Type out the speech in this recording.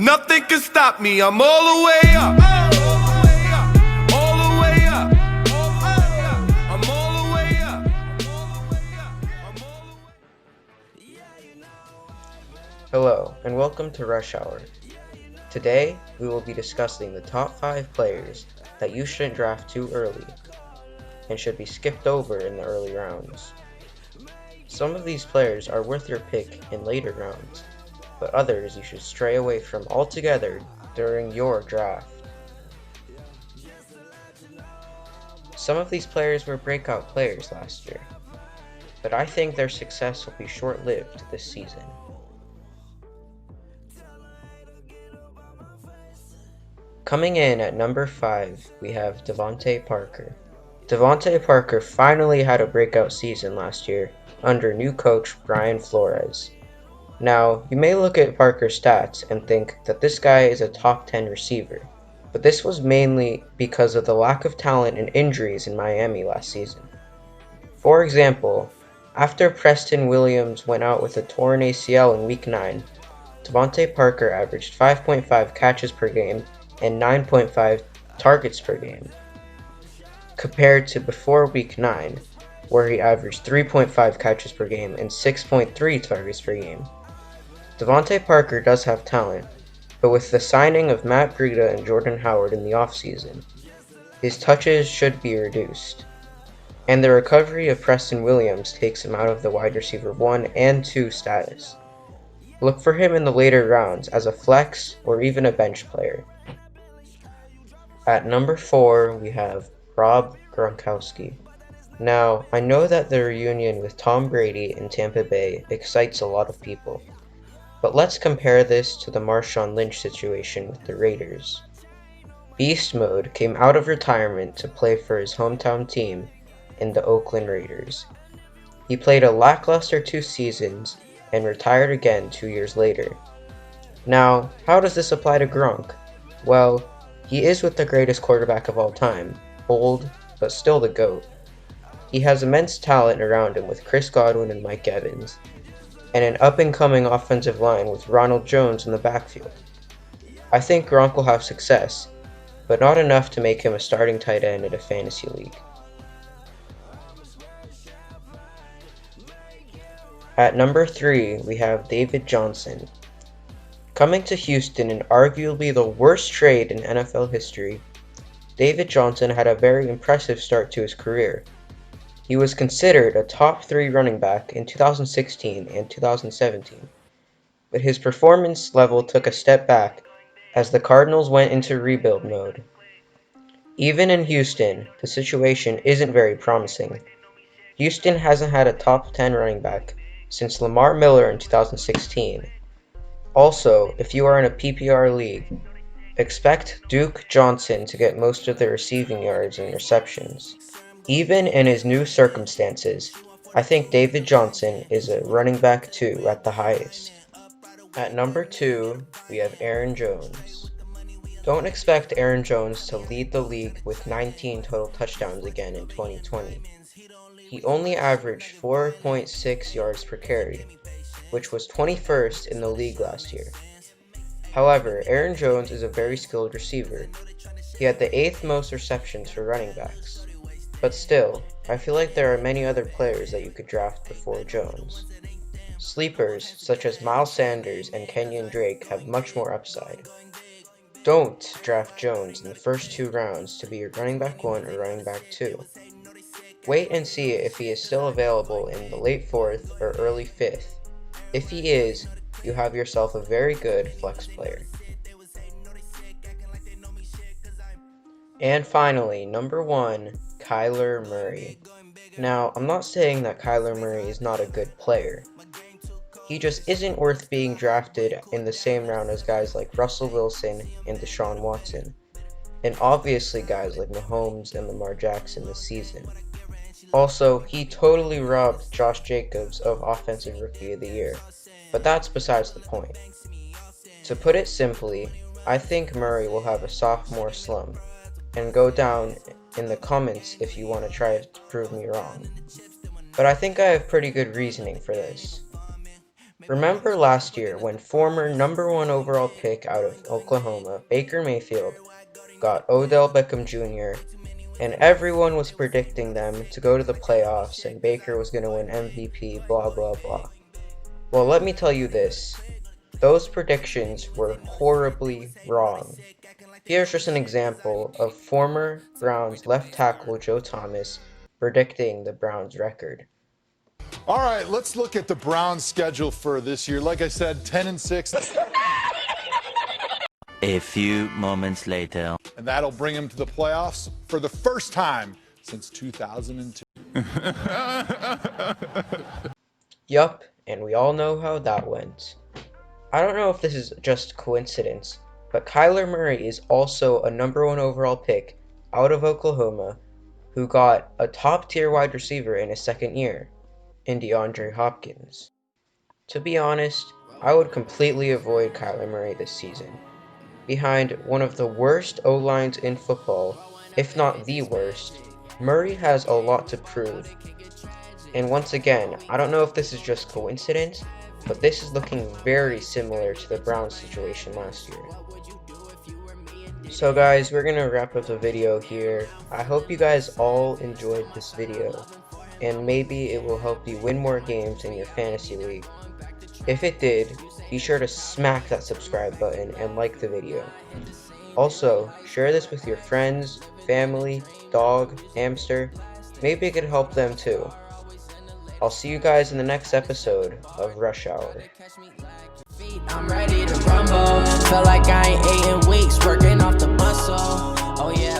Nothing can stop me, I'm all the way up. All the way up. I'm all the way up. Hello, and welcome to Rush Hour. Today, we will be discussing the top 5 players that you shouldn't draft too early and should be skipped over in the early rounds. Some of these players are worth your pick in later rounds, but others you should stray away from altogether during your draft. Some of these players were breakout players last year, but I think their success will be short-lived this season. Coming in at number 5, we have DeVante Parker. DeVante Parker finally had a breakout season last year under new coach Brian Flores. Now, you may look at Parker's stats and think that this guy is a top 10 receiver, but this was mainly because of the lack of talent and injuries in Miami last season. For example, after Preston Williams went out with a torn ACL in Week 9, DeVante Parker averaged 5.5 catches per game and 9.5 targets per game, compared to before Week 9, where he averaged 3.5 catches per game and 6.3 targets per game. DeVante Parker does have talent, but with the signing of Matt Breida and Jordan Howard in the offseason, his touches should be reduced, and the recovery of Preston Williams takes him out of the wide receiver 1 and 2 status. Look for him in the later rounds as a flex or even a bench player. At number 4, we have Rob Gronkowski. Now, I know that the reunion with Tom Brady in Tampa Bay excites a lot of people, but let's compare this to the Marshawn Lynch situation with the Raiders. Beast Mode came out of retirement to play for his hometown team in the Oakland Raiders. He played a lackluster 2 seasons and retired again 2 years later. Now, how does this apply to Gronk? Well, he is with the greatest quarterback of all time, old, but still the GOAT. He has immense talent around him with Chris Godwin and Mike Evans, and an up-and-coming offensive line with Ronald Jones in the backfield. I think Gronk will have success, but not enough to make him a starting tight end in a fantasy league. At number 3, we have David Johnson. Coming to Houston in arguably the worst trade in NFL history, David Johnson had a very impressive start to his career. He was considered a top 3 running back in 2016 and 2017, but his performance level took a step back as the Cardinals went into rebuild mode. Even in Houston, the situation isn't very promising. Houston hasn't had a top 10 running back since Lamar Miller in 2016. Also, if you are in a PPR league, expect Duke Johnson to get most of the receiving yards and receptions. Even in his new circumstances, I think David Johnson is a running back 2 at the highest. At number 2, we have Aaron Jones. Don't expect Aaron Jones to lead the league with 19 total touchdowns again in 2020. He only averaged 4.6 yards per carry, which was 21st in the league last year. However, Aaron Jones is a very skilled receiver. He had the 8th most receptions for running backs. But still, I feel like there are many other players that you could draft before Jones. Sleepers such as Miles Sanders and Kenyon Drake have much more upside. Don't draft Jones in the first 2 rounds to be your running back 1 or running back 2. Wait and see if he is still available in the late 4th or early 5th. If he is, you have yourself a very good flex player. And finally, number 1, Kyler Murray. Now, I'm not saying that Kyler Murray is not a good player. He just isn't worth being drafted in the same round as guys like Russell Wilson and Deshaun Watson, and obviously guys like Mahomes and Lamar Jackson this season. Also, he totally robbed Josh Jacobs of Offensive Rookie of the Year, but that's besides the point. To put it simply, I think Murray will have a sophomore slump, and go down in the comments if you want to try to prove me wrong. But I think I have pretty good reasoning for this. Remember last year when former number 1 overall pick out of Oklahoma, Baker Mayfield, got Odell Beckham Jr., and everyone was predicting them to go to the playoffs and Baker was going to win MVP, blah blah blah. Well, let me tell you this. Those predictions were horribly wrong. Here's just an example of former Browns left tackle Joe Thomas predicting the Browns record. All right, let's look at the Browns' schedule for this year. Like I said, 10-6. A few moments later. And that'll bring them to the playoffs for the first time since 2002. Yup, and we all know how that went. I don't know if this is just coincidence, but Kyler Murray is also a number 1 overall pick out of Oklahoma who got a top-tier wide receiver in his second year, in DeAndre Hopkins. To be honest, I would completely avoid Kyler Murray this season. Behind one of the worst O-lines in football, if not the worst, Murray has a lot to prove. And once again, I don't know if this is just coincidence, but this is looking very similar to the Browns situation last year. So guys, we're gonna wrap up the video here. I hope you guys all enjoyed this video, and maybe it will help you win more games in your fantasy league. If it did, be sure to smack that subscribe button and like the video. Also, share this with your friends, family, dog, hamster. Maybe it could help them too. I'll see you guys in the next episode of Rush Hour. I'm ready to rumble. Feel like I ain't ate in weeks, working off the muscle. Oh yeah.